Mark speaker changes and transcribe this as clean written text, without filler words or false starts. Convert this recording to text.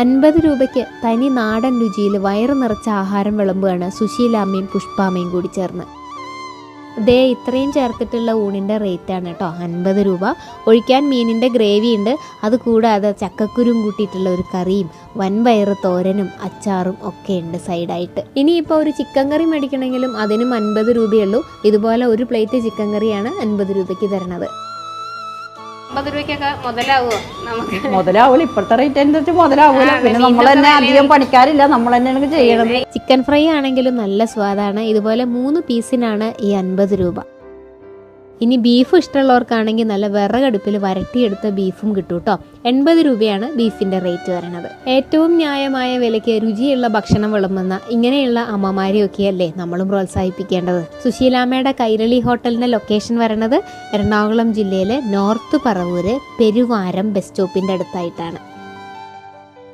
Speaker 1: 50 രൂപയ്ക്ക് തനി നാടൻ രുചിയിൽ വയറ് നിറച്ച ആഹാരം വിളമ്പുകയാണ് സുശീലാമ്മയും പുഷ്പാമ്മയും കൂടി ചേർന്ന്. ദേ ഇത്രയും ചേർത്തിട്ടുള്ള ഊണിൻ്റെ റേറ്റാണ് കേട്ടോ 50 രൂപ. ഒഴിക്കാൻ മീനിൻ്റെ ഗ്രേവി ഉണ്ട്, അതുകൂടാതെ ചക്കക്കുരും കൂട്ടിയിട്ടുള്ള ഒരു കറിയും വൻപയറ് തോരനും അച്ചാറും ഒക്കെ ഉണ്ട് സൈഡായിട്ട്. ഇനിയിപ്പോൾ ഒരു ചിക്കൻ കറി മേടിക്കണമെങ്കിലും അതിനും 50 രൂപയുള്ളൂ. ഇതുപോലെ ഒരു പ്ലേറ്റ് ചിക്കൻ കറിയാണ് 50 രൂപയ്ക്ക് തരണത്. 50 രൂപയ്ക്കൊക്കെ മുതലാവുമോ? നമുക്ക്
Speaker 2: മുതലാവൂല, ഇപ്പോഴത്തെ റേറ്റ് അനുസരിച്ച് മുതലാവൂല. പിന്നെ നമ്മൾ തന്നെ അധികം പണിക്കാരില്ല, നമ്മൾ തന്നെയാണ് ചെയ്യണത്.
Speaker 1: ചിക്കൻ ഫ്രൈ ആണെങ്കിലും നല്ല സ്വാദാണ്. ഇതുപോലെ 3 പീസിനാണ് ഈ 50 രൂപ. ഇനി ബീഫ് ഇഷ്ടമുള്ളവർക്കാണെങ്കിൽ നല്ല വിറകടുപ്പിൽ വരട്ടിയെടുത്ത ബീഫും കിട്ടും കേട്ടോ. 80 രൂപയാണ് ബീഫിൻ്റെ റേറ്റ് വരുന്നത്. ഏറ്റവും ന്യായമായ വിലയ്ക്ക് രുചിയുള്ള ഭക്ഷണം വിളമ്പുന്ന ഇങ്ങനെയുള്ള അമ്മമാരെയൊക്കെയല്ലേ നമ്മളും പ്രോത്സാഹിപ്പിക്കേണ്ടത്. സുശീലാമ്മയുടെ കൈരളി ഹോട്ടലിൻ്റെ ലൊക്കേഷൻ വരുന്നത് എറണാകുളം ജില്ലയിലെ നോർത്ത് പറവൂര് പെരുവാരം ബസ് സ്റ്റോപ്പിൻ്റെ അടുത്തായിട്ടാണ്.